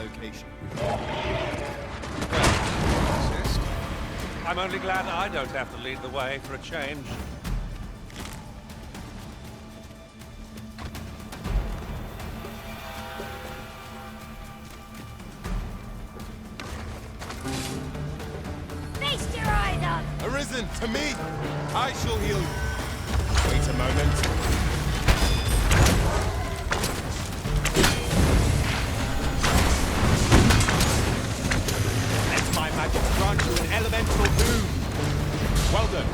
location. I'm only glad I don't have to lead the way for a change. Feast your eyes up! Arisen, to me! I shall heal you. Wait a moment. Let my magic grant you an elemental boon. Well done.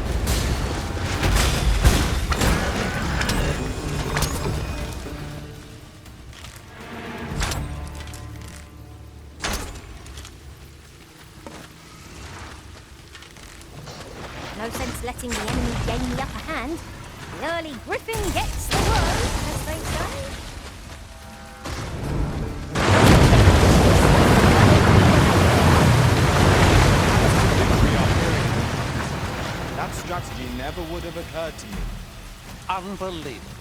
No sense letting the enemy gain the upper hand. The early griffin gets the worm, as they say. That strategy never would have occurred to me. Unbelievable.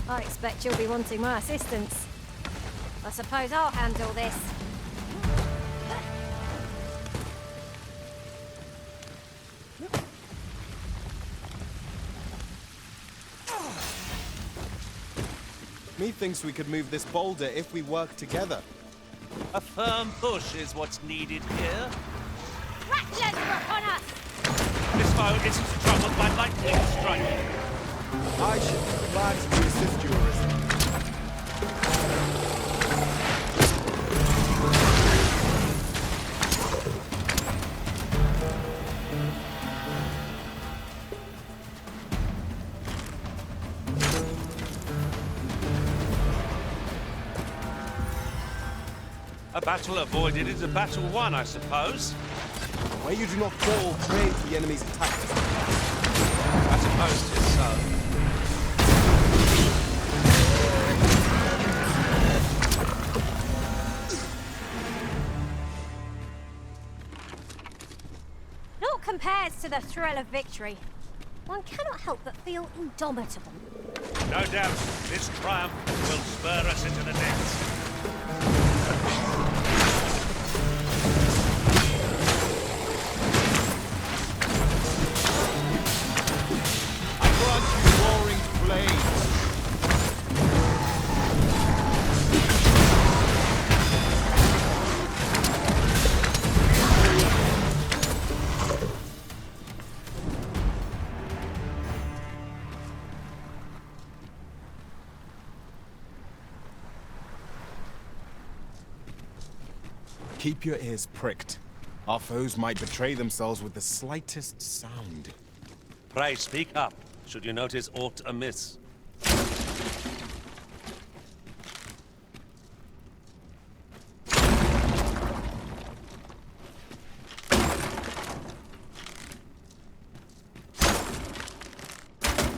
I expect you'll be wanting my assistance. I suppose I'll handle this. Methinks we could move this boulder if we work together. A firm push is what's needed here. Rattlers are upon us! This foe isn't troubled by lightning strike. I should be glad to assist you, Arisen. A battle avoided is a battle won, I suppose. Where you do not fall prey to the enemy's attacks. I suppose 'tis so. Naught compares to the thrill of victory. One cannot help but feel indomitable. No doubt, this triumph will spur us into the next. I grant you roaring flames. Keep your ears pricked. Our foes might betray themselves with the slightest sound. Pray speak up, should you notice aught amiss.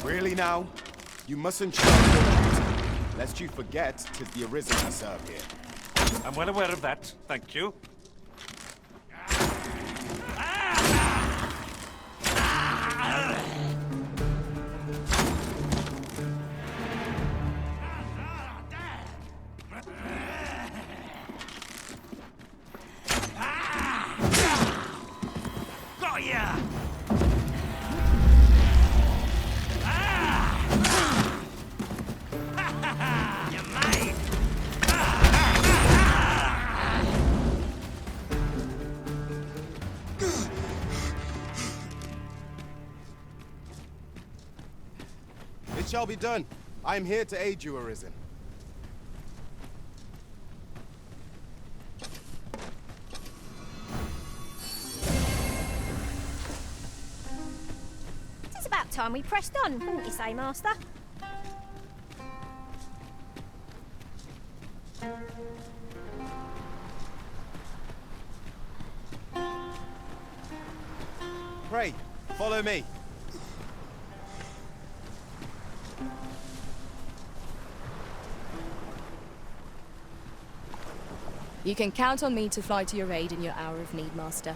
Really now? You mustn't shout, lest you forget 'tis the Arisen we serve here. I'm well aware of that, thank you. Got ya! You're mine! It shall be done. I am here to aid you, Arisen. It's about time we pressed on, wouldn't you say, Master? Pray, follow me. You can count on me to fly to your aid in your hour of need, Master.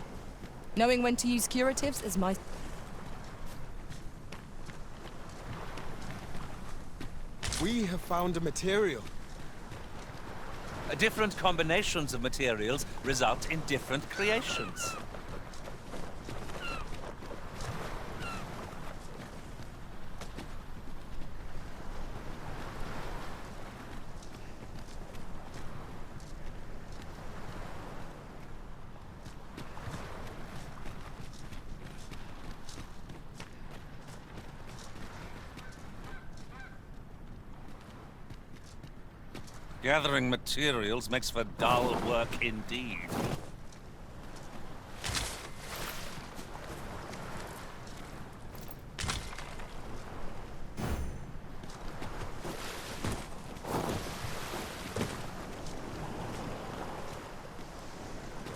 Knowing when to use curatives is my... We have found a material. Different combinations of materials result in different creations. Gathering materials makes for dull work indeed.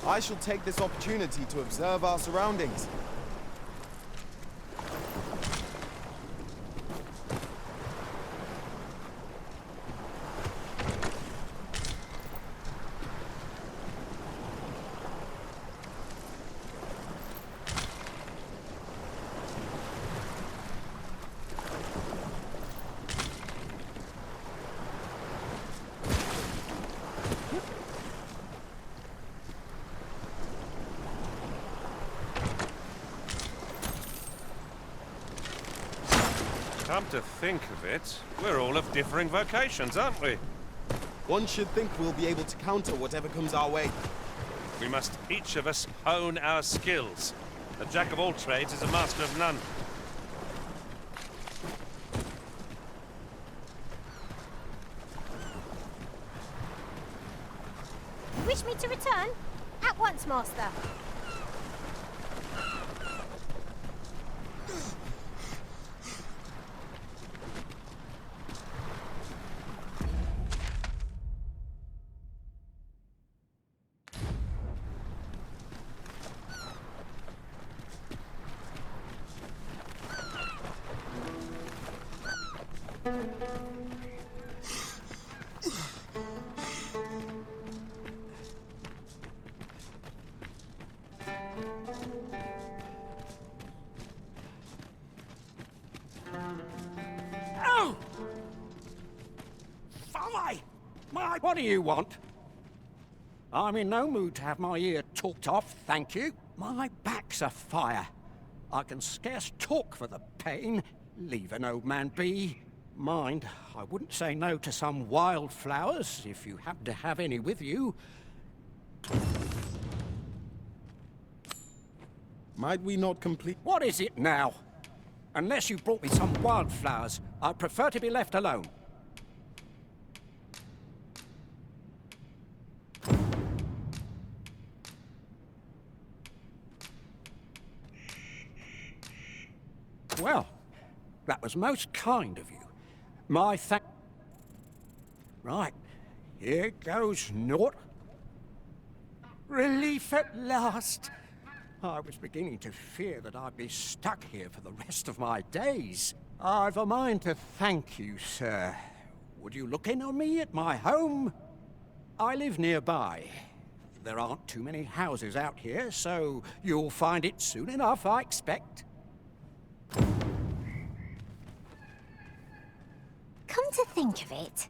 I shall take this opportunity to observe our surroundings. Come to think of it, we're all of differing vocations, aren't we? One should think we'll be able to counter whatever comes our way. We must each of us hone our skills. A jack of all trades is a master of none. You wish me to return? At once, Master. Oh! Fie! What do you want? I'm in no mood to have my ear talked off, thank you. My back's afire. I can scarce talk for the pain. Leave an old man be. Mind, I wouldn't say no to some wildflowers, if you happen to have any with you. Might we not complete... What is it now? Unless you brought me some wildflowers, I'd prefer to be left alone. Well, that was most kind of you. My Right, here goes naught. Relief at last. I was beginning to fear that I'd be stuck here for the rest of my days. I've a mind to thank you, sir. Would you look in on me at my home? I live nearby. There aren't too many houses out here, so you'll find it soon enough, I expect. Come to think of it,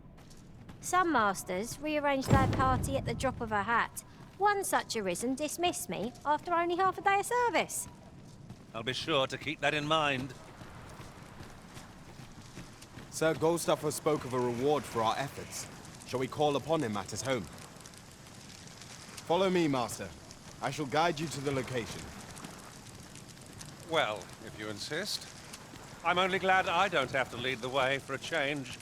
some masters rearrange their party at the drop of a hat. One such arisen dismissed me after only half a day of service. I'll be sure to keep that in mind. Sir Goldstuffer spoke of a reward for our efforts. Shall we call upon him at his home? Follow me, Master. I shall guide you to the location. Well, if you insist. I'm only glad I don't have to lead the way for a change.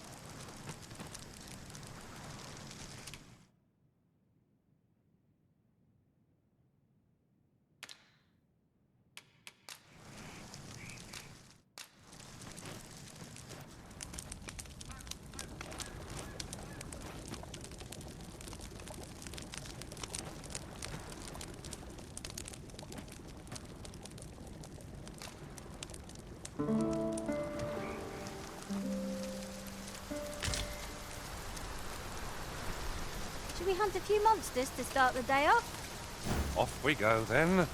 Should we hunt a few monsters to start the day off? Off we go, then.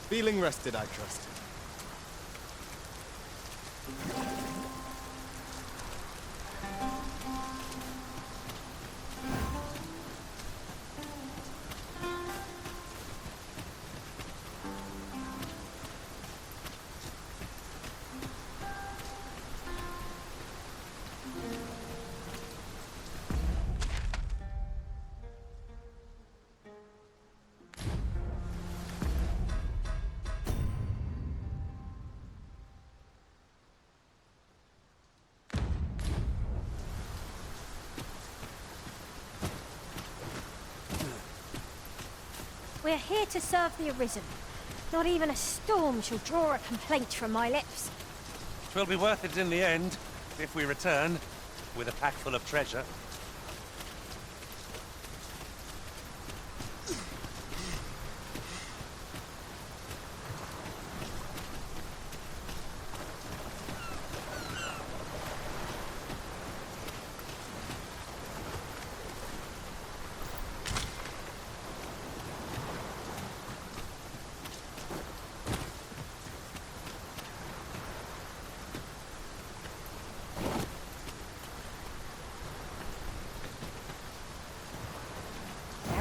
Feeling rested, I trust. We're here to serve the Arisen. Not even a storm shall draw a complaint from my lips. 'Twill be worth it in the end, if we return, with a pack full of treasure.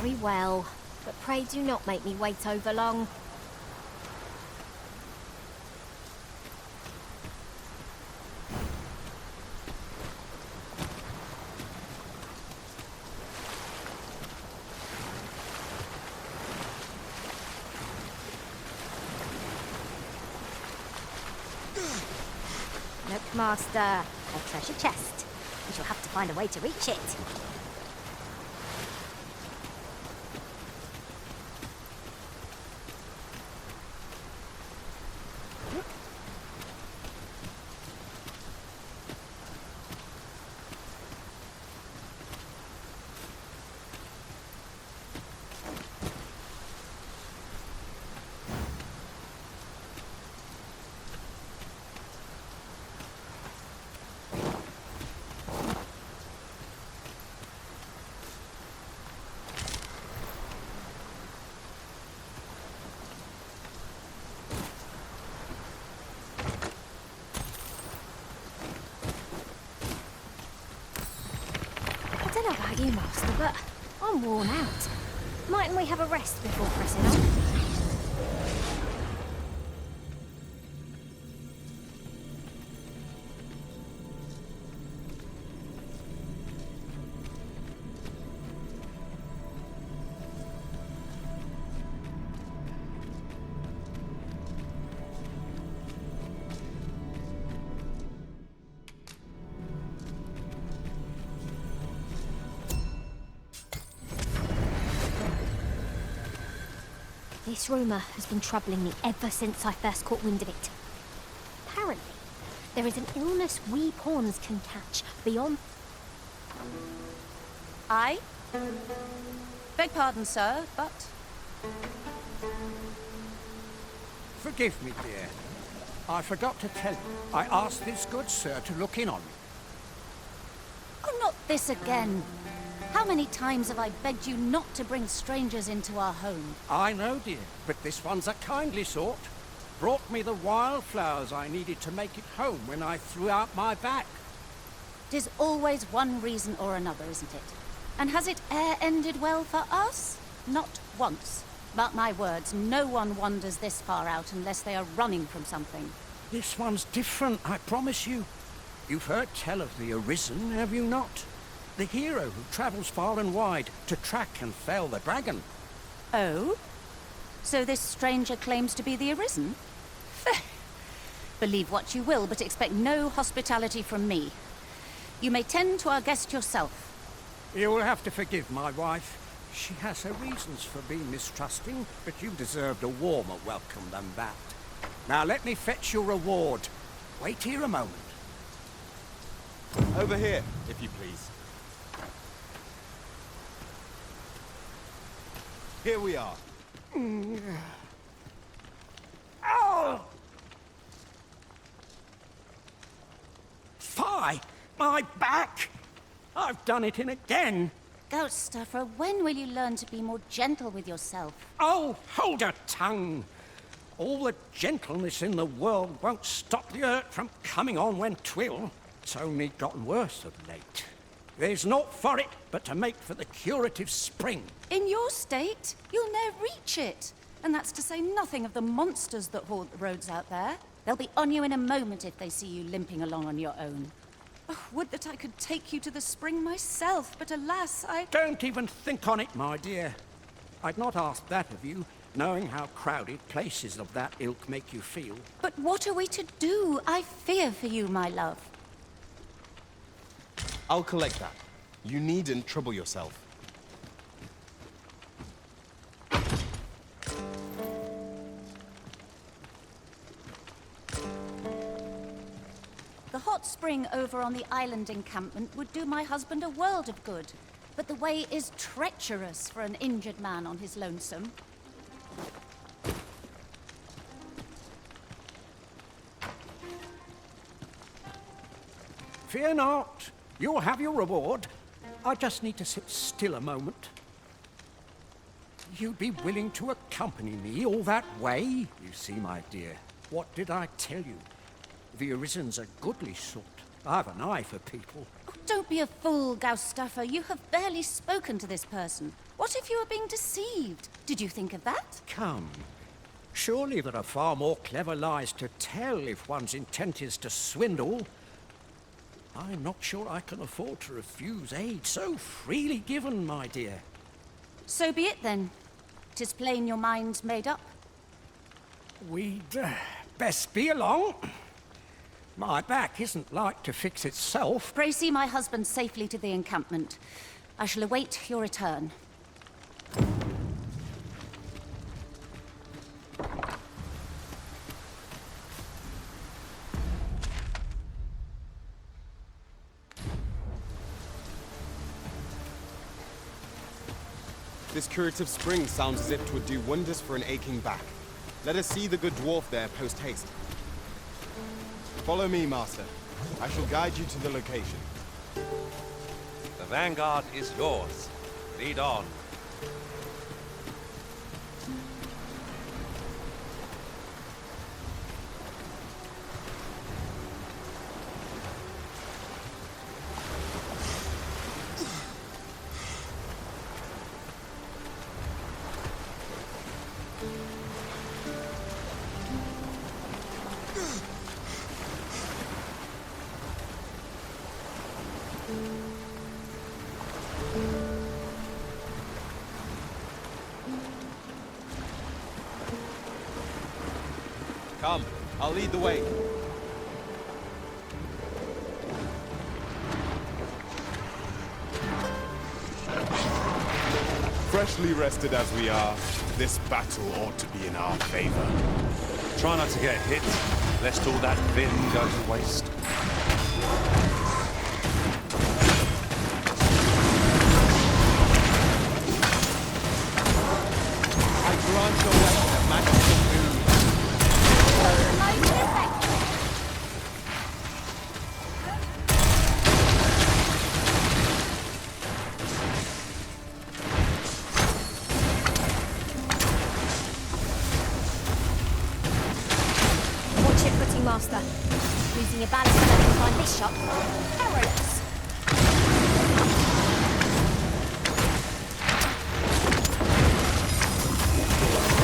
Very well, but pray do not make me wait over long. Look, Master, a treasure chest. We shall have to find a way to reach it. I don't know about you, Master, but I'm worn out. Mightn't we have a rest before pressing on? This rumour has been troubling me ever since I first caught wind of it. Apparently, there is an illness we pawns can catch beyond... I? Beg pardon, sir, but... Forgive me, dear. I forgot to tell you. I asked this good sir to look in on me. Oh, not this again. How many times have I begged you not to bring strangers into our home? I know, dear, but this one's a kindly sort. Brought me the wildflowers I needed to make it home when I threw out my back. 'Tis always one reason or another, isn't it? And has it e'er ended well for us? Not once. Mark my words, no one wanders this far out unless they are running from something. This one's different, I promise you. You've heard tell of the Arisen, have you not? The hero who travels far and wide to track and fell the dragon. Oh? So this stranger claims to be the Arisen? Believe what you will, but expect no hospitality from me. You may tend to our guest yourself. You will have to forgive my wife. She has her reasons for being mistrusting, but you deserved a warmer welcome than that. Now let me fetch your reward. Wait here a moment. Over here, if you please. Here we are. Oh! Fie! My back! I've done it in again. Ghost stuffer, when will you learn to be more gentle with yourself? Oh, hold your tongue! All the gentleness in the world won't stop the hurt from coming on when 'twill. It's only gotten worse of late. There's naught for it but to make for the curative spring. In your state, you'll ne'er reach it. And that's to say nothing of the monsters that haunt the roads out there. They'll be on you in a moment if they see you limping along on your own. Oh, would that I could take you to the spring myself, but alas, I... Don't even think on it, my dear. I'd not ask that of you, knowing how crowded places of that ilk make you feel. But what are we to do? I fear for you, my love. I'll collect that. You needn't trouble yourself. The hot spring over on the island encampment would do my husband a world of good. But the way is treacherous for an injured man on his lonesome. Fear not. You'll have your reward. I just need to sit still a moment. You'd be willing to accompany me all that way? You see, my dear, what did I tell you? The Arisen's a goodly sort. I've an eye for people. Oh, don't be a fool, Ghost stuffer. You have barely spoken to this person. What if you are being deceived? Did you think of that? Come. Surely there are far more clever lies to tell if one's intent is to swindle. I'm not sure I can afford to refuse aid so freely given, my dear. So be it then. 'Tis plain your mind's made up. We'd best be along. My back isn't like to fix itself. Pray see my husband safely to the encampment. I shall await your return. This curative spring sounds as if it would do wonders for an aching back. Let us see the good dwarf there post-haste. Follow me, Master. I shall guide you to the location. The vanguard is yours. Lead on. Come, I'll lead the way. Freshly rested as we are, this battle ought to be in our favor. Try not to get hit, lest all that vim go to waste. I grant your weapon a magical boon. Watch it, footing master. Losing your balance and nothing behind this shot. Perilous.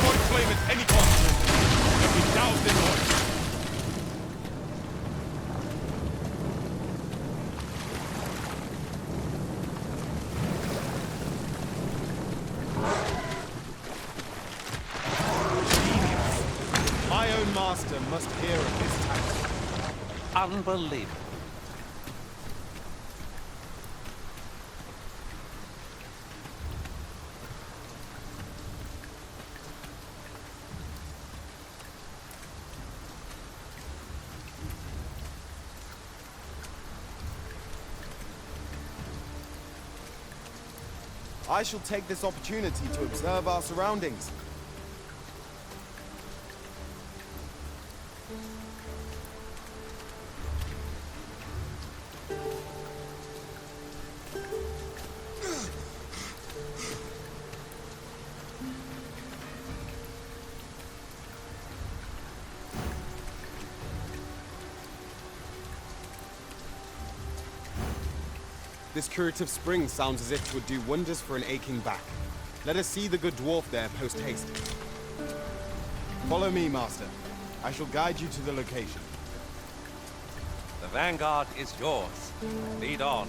One flame at any cost. You'll be doused in oil. My own master must hear of this tactic. Unbelievable. I shall take this opportunity to observe our surroundings. This curative spring sounds as if 'twould do wonders for an aching back. Let us see the good dwarf there post-haste. Follow me, Master. I shall guide you to the location. The vanguard is yours. Lead on.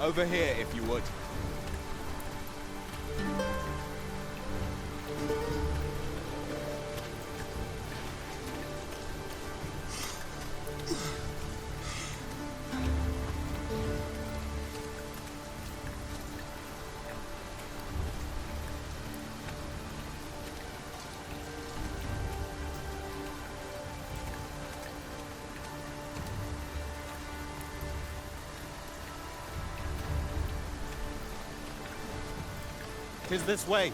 Over here, if you would. Tis this way.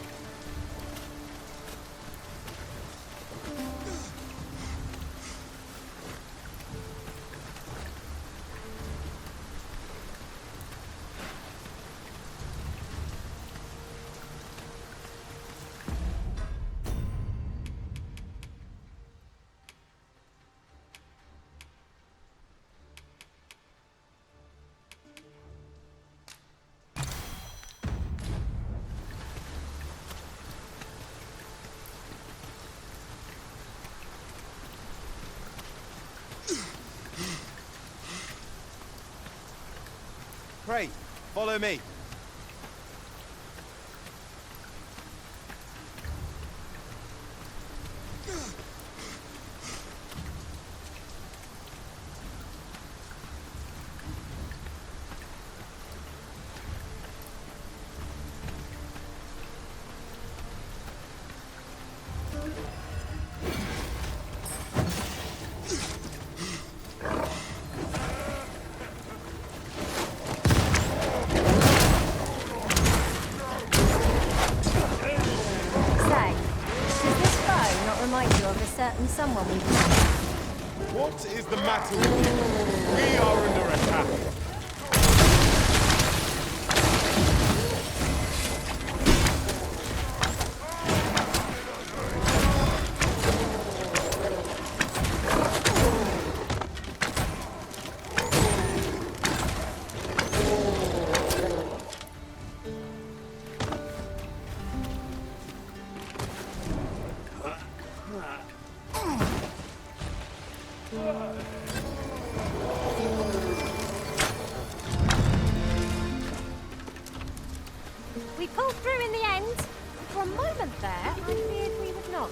Pray, follow me. Certain someone we've met. What is the matter with you? We are under attack. We pulled through in the end. For a moment there, I feared we would not.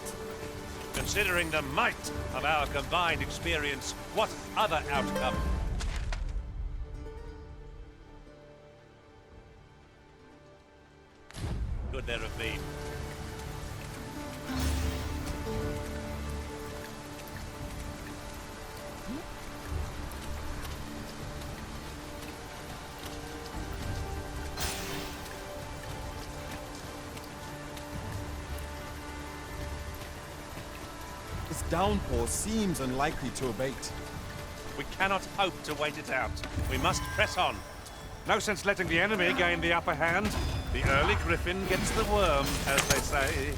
Considering the might of our combined experience, what other outcome? Could there have been? This downpour seems unlikely to abate. We cannot hope to wait it out. We must press on. No sense letting the enemy gain the upper hand. The early griffin gets the worm, as they say.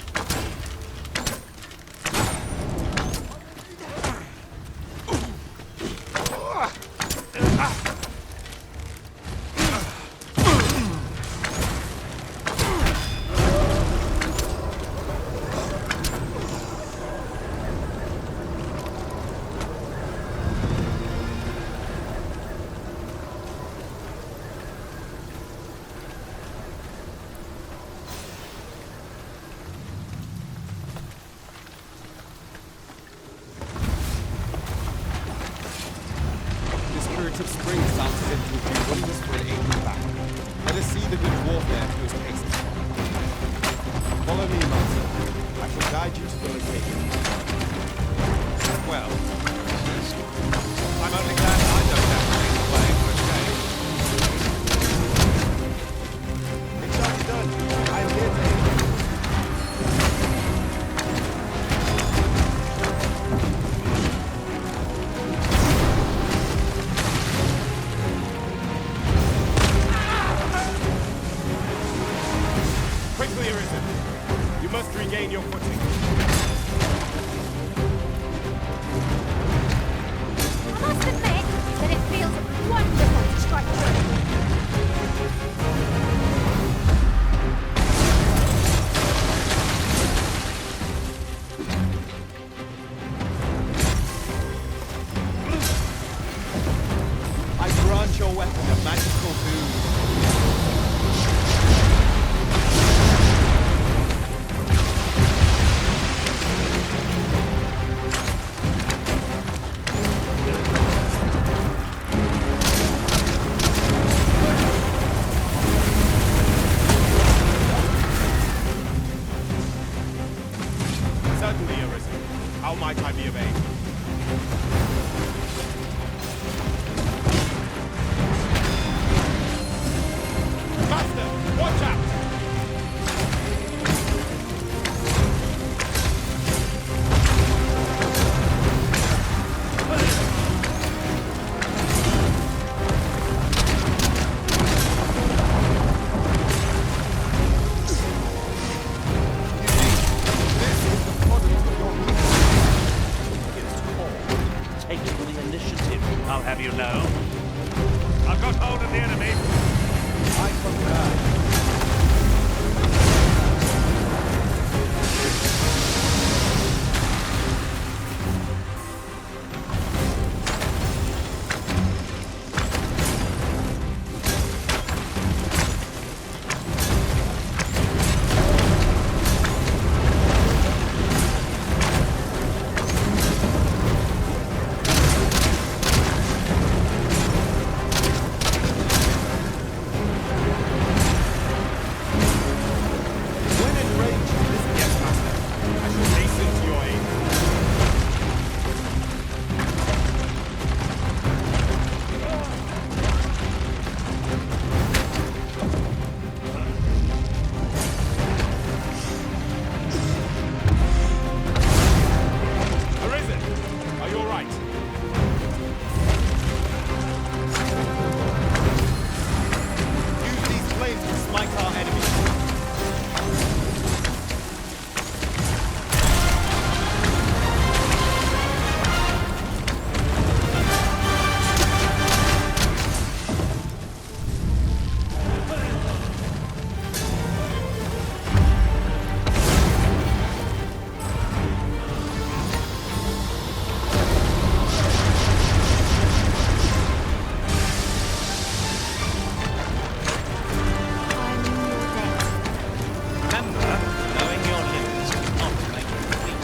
Of spring sounds as if it would do wonders for an aching back. Let us see the good dwarf there post haste. Follow me, Master. I shall guide you to the location. Well, I'm only glad I don't have to lead the way for a change. It shall be done. I am here to aid you. Quickly must regain your footing. I must admit that it feels wonderful to strike through. I grant your weapon a magical boon. Certainly, Arisen. How might I be of aid? Master, watch out! This is the product of your It's called taking the initiative, I'll have you know. I've got hold of the enemy. I concur. When enraged, listen, yes, Master. I shall hasten to your aid. Arisen, are you all right? Use these flames to smite our enemies. Remember, knowing your limits does not make you weak.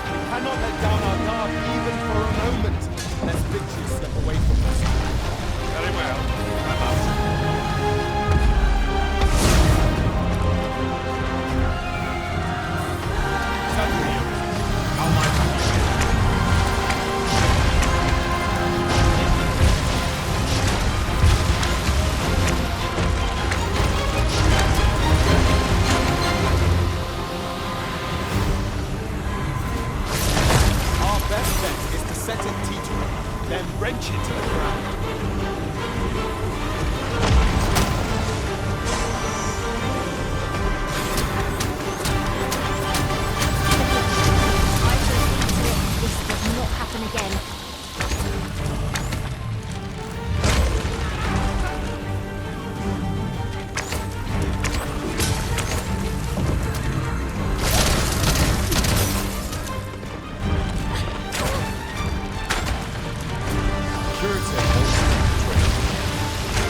We cannot let down our guard even for a moment, lest victory slip away from us. Very well, I must. Certainly, Arisen. How might I be of aid? Our best bet is to set it teetering, then wrench it to the ground. I shall see to it this does not happen again. Curative holds the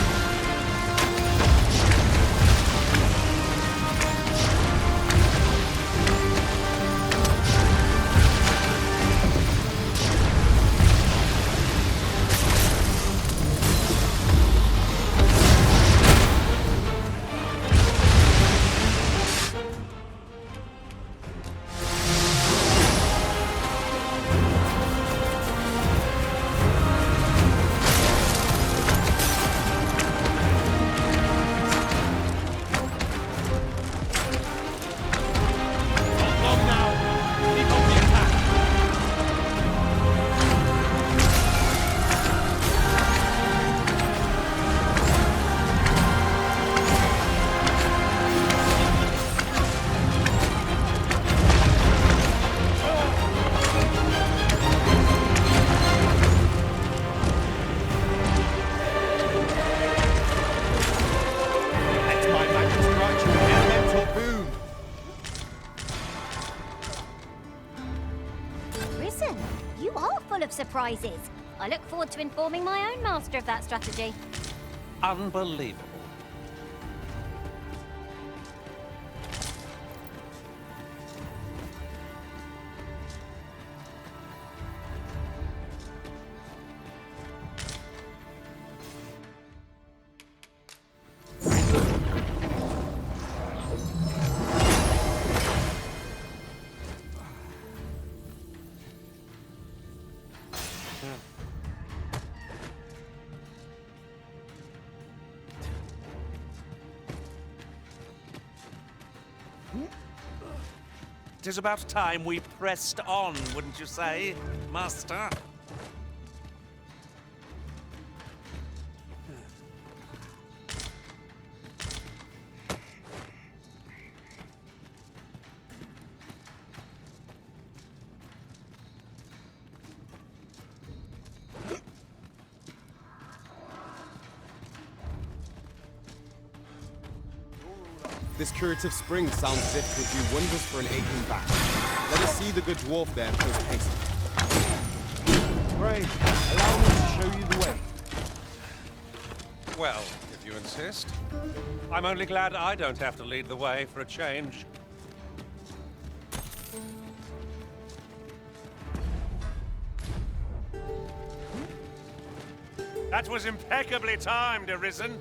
full of surprises. I look forward to informing my own master of that strategy. Unbelievable. It is about time we pressed on, wouldn't you say, Master? This curative spring sounds as if it would do wonders for an aching back. Let us see the good dwarf there post haste. Pray, allow me to show you the way. Well, if you insist. I'm only glad I don't have to lead the way for a change. That was impeccably timed, Arisen.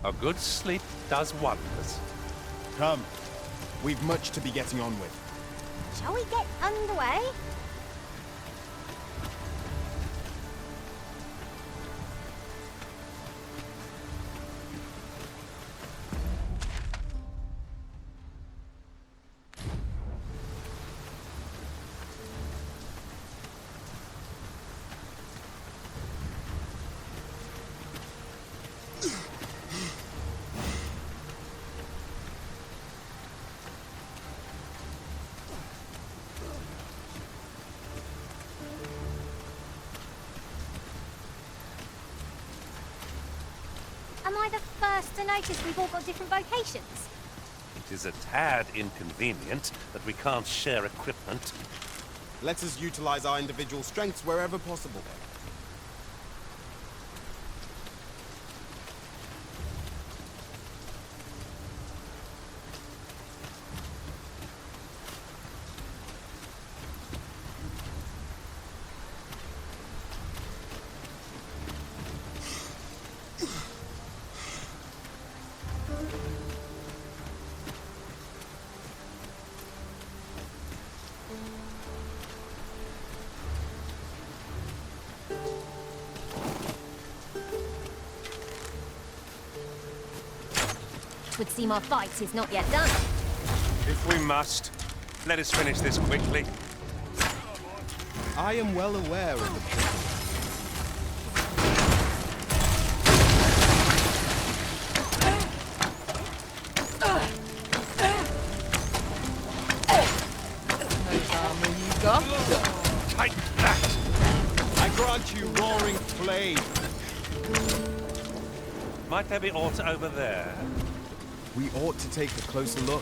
A good sleep does wonders. Come. We've much to be getting on with. Shall we get underway? Am I the first to notice we've all got different vocations? It is a tad inconvenient that we can't share equipment. Let us utilize our individual strengths wherever possible. Would seem our fight is not yet done. If we must, let us finish this quickly. I am well aware of the problem. Those armor you got? Take that! I grant you roaring flame. Might there be aught over there? We ought to take a closer look.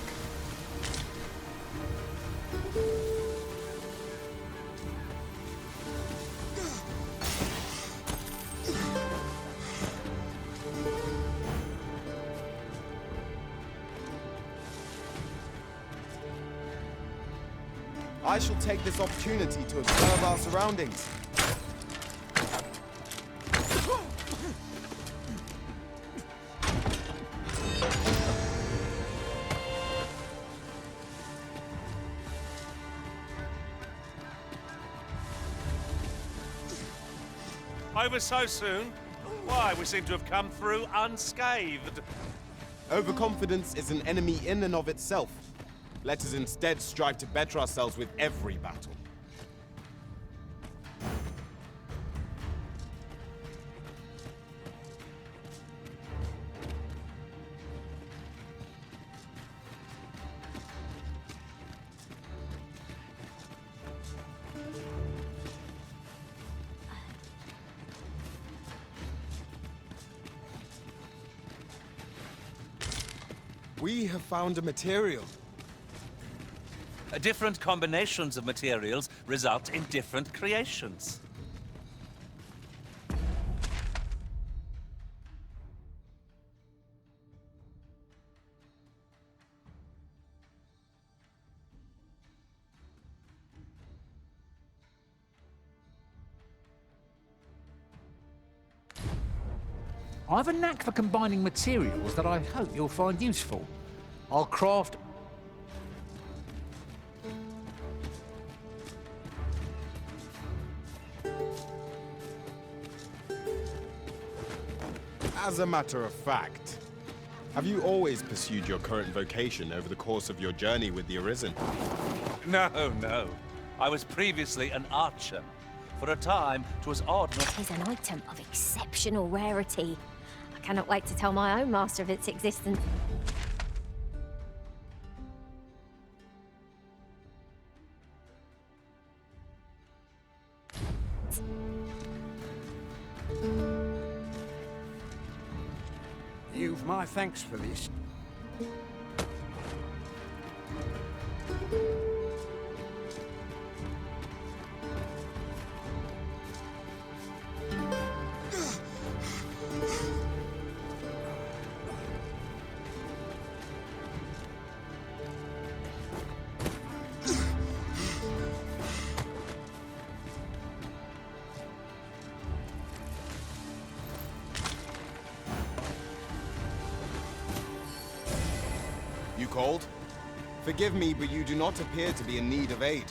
I shall take this opportunity to observe our surroundings. Over so soon? Why, we seem to have come through unscathed. Overconfidence is an enemy in and of itself. Let us instead strive to better ourselves with every battle. We have found a material. Different combinations of materials result in different creations. I have a knack for combining materials that I hope you'll find useful. I'll craft... As a matter of fact, have you always pursued your current vocation over the course of your journey with the Arisen? No, no. I was previously an archer. For a time, 'twas odd not... It is an item of exceptional rarity. I cannot wait to tell my own master of its existence. You've my thanks for this. You called? Forgive me, but you do not appear to be in need of aid.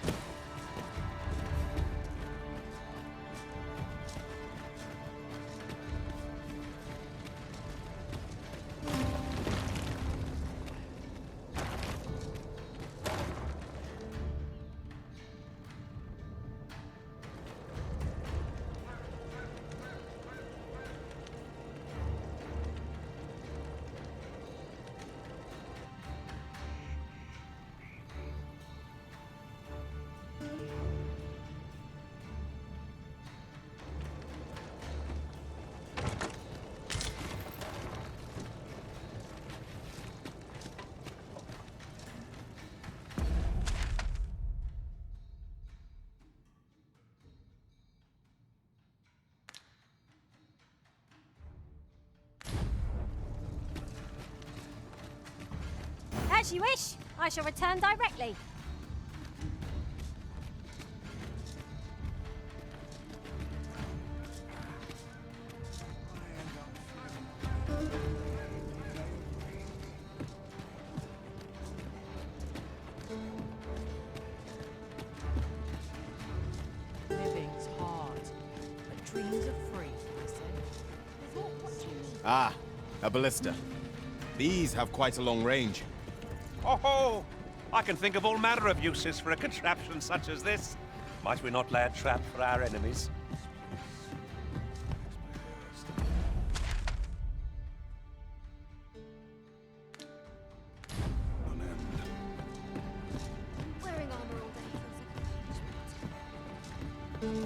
As you wish. I shall return directly. Living's hard, but dreams are free, I say. Ah, a ballista. These have quite a long range. Oh, I can think of all manner of uses for a contraption such as this. Might we not lay a trap for our enemies? Wearing armor all day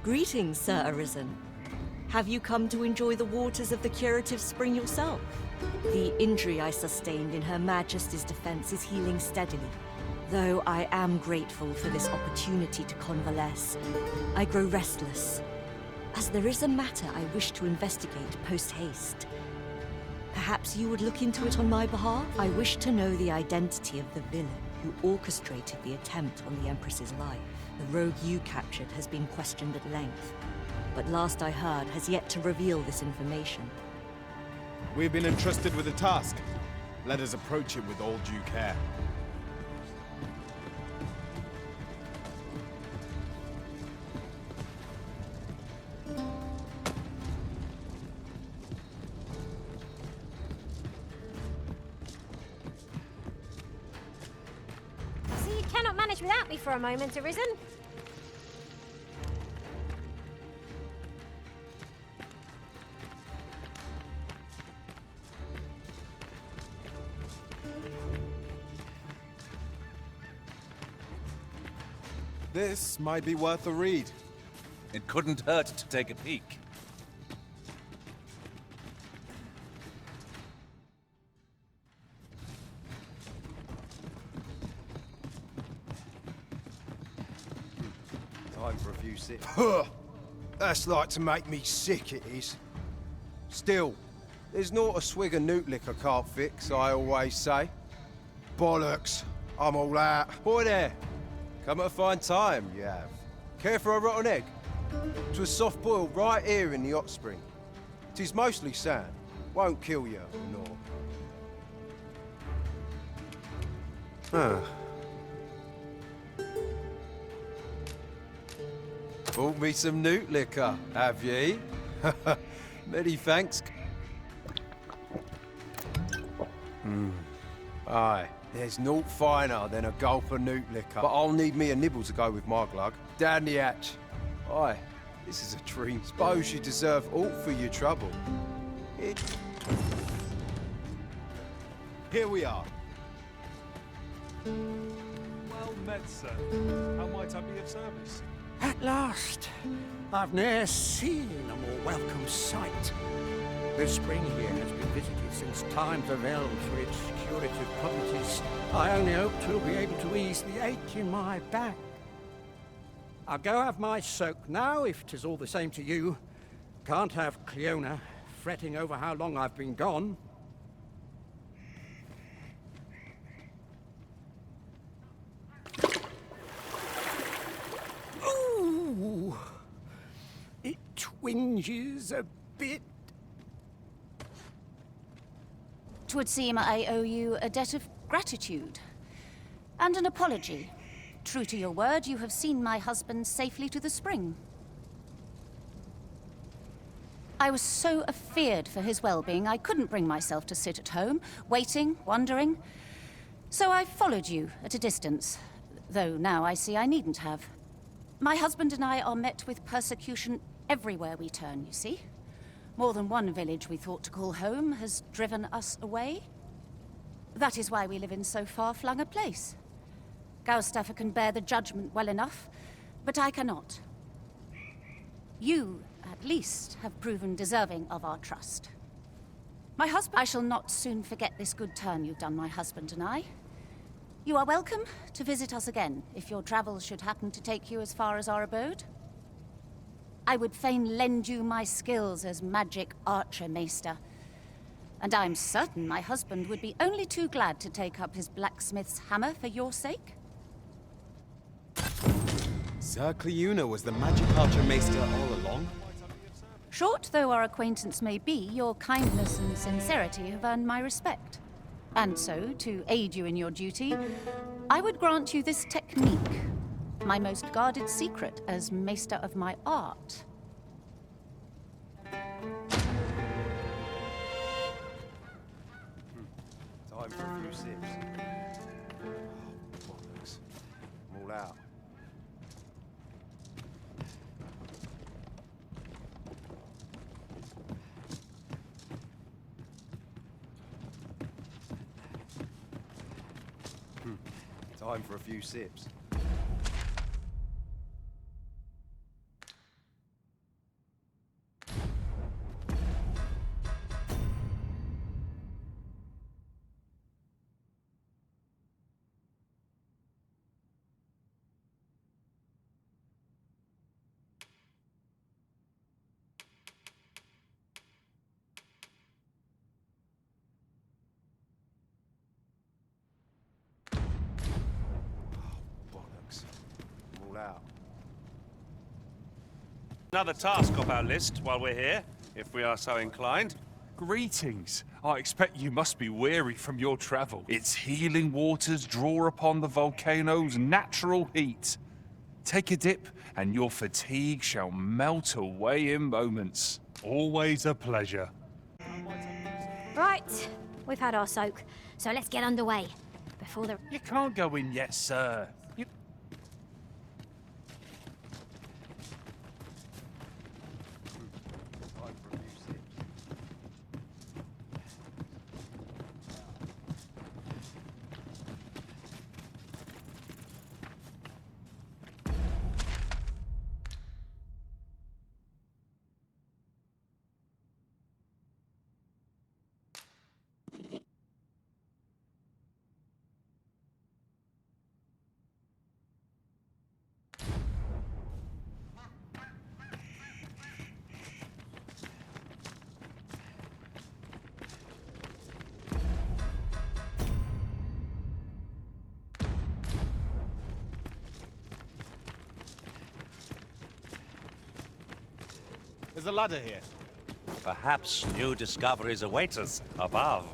Greetings, Sir Arisen. Have you come to enjoy the waters of the curative spring yourself? The injury I sustained in Her Majesty's defense is healing steadily. Though I am grateful for this opportunity to convalesce, I grow restless, as there is a matter I wish to investigate post-haste. Perhaps you would look into it on my behalf? I wish to know the identity of the villain who orchestrated the attempt on the Empress's life. The rogue you captured has been questioned at length, but last I heard has yet to reveal this information. We've been entrusted with a task. Let us approach it with all due care. without me for a moment, Arisen? This might be worth a read. It couldn't hurt to take a peek. Time for a few sips. That's like to make me sick, it is. Still, there's not a swig of newt liquor can't fix, I always say. Bollocks, I'm all out. Boy there, come at a fine time, you have. Care for a rotten egg? 'Twas soft boiled right here in the hot spring. 'Tis mostly sand, won't kill you, nor. Bought me some newt liquor, have ye? Many thanks. Aye, there's naught finer than a gulp of newt liquor. But I'll need me a nibble to go with my glug. Down the hatch. Aye, this is a dream. Suppose you deserve aught for your trouble. Here we are. Well met, sir. How might I be of service? At last, I've ne'er seen a more welcome sight. The spring here has been visited since times of eld for its curative properties. I only hope 'twill be able to ease the ache in my back. I'll go have my soak now, if 'tis all the same to you. Can't have Cleona fretting over how long I've been gone. Ooh, it twinges a bit. 'Twould seem I owe you a debt of gratitude and an apology. True to your word, you have seen my husband safely to the spring. I was so afeard for his well-being, I couldn't bring myself to sit at home, waiting, wondering. So I followed you at a distance, though now I see I needn't have. My husband and I are met with persecution everywhere we turn, you see. More than one village we thought to call home has driven us away. That is why we live in so far-flung a place. Gaustaffer can bear the judgment well enough, but I cannot. You, at least, have proven deserving of our trust. My husband... I shall not soon forget this good turn you've done, my husband and I. You are welcome to visit us again, if your travels should happen to take you as far as our abode. I would fain lend you my skills as magic archer, Maester. And I'm certain my husband would be only too glad to take up his blacksmith's hammer for your sake. Sir Cleona was the magic archer maester all along? Short though our acquaintance may be, your kindness and sincerity have earned my respect. And so, to aid you in your duty, I would grant you this technique, my most guarded secret as maester of my art. Time for a few sips. Oh, bollocks. I'm all out. Time for a few sips. Out. Another task off our list while we're here, if we are so inclined. Greetings. I expect you must be weary from your travel. Its healing waters draw upon the volcano's natural heat. Take a dip, and your fatigue shall melt away in moments. Always a pleasure. Right, we've had our soak, so let's get underway. Before the... You can't go in yet, sir. There's a ladder here. Perhaps new discoveries await us above.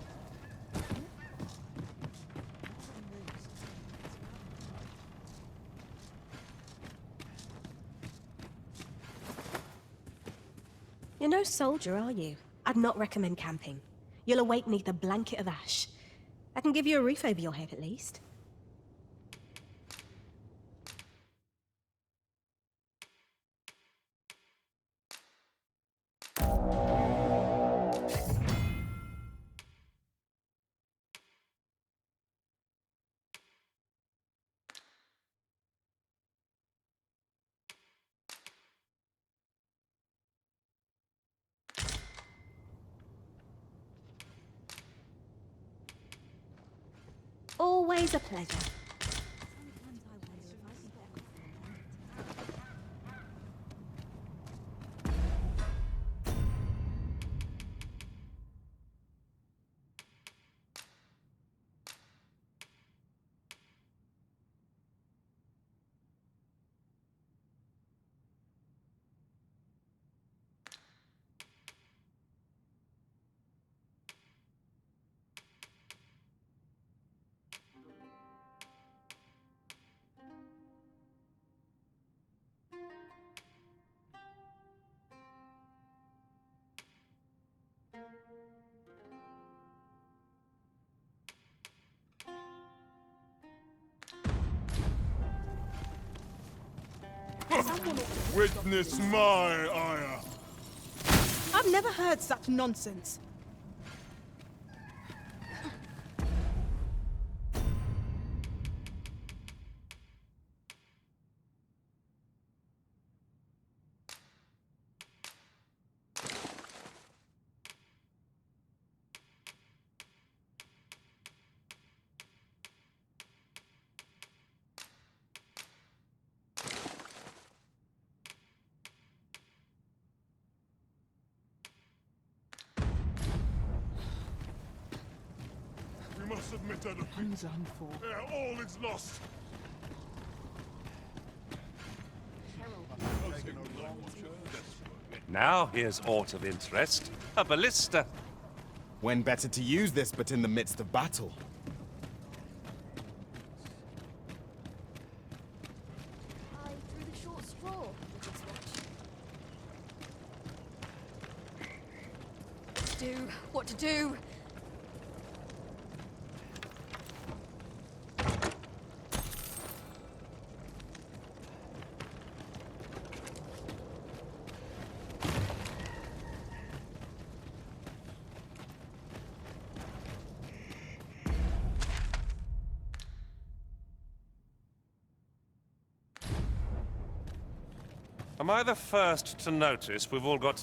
You're no soldier, are you? I'd not recommend camping. You'll awake neath a blanket of ash. I can give you a roof over your head, at least. Always a pleasure. Witness my ire. I've never heard such nonsense. We must submit to the all is lost. Now here's aught of interest. A ballista. When better to use this but in the midst of battle? I threw the short straw with this watch. What to do? Am I the first to notice we've all got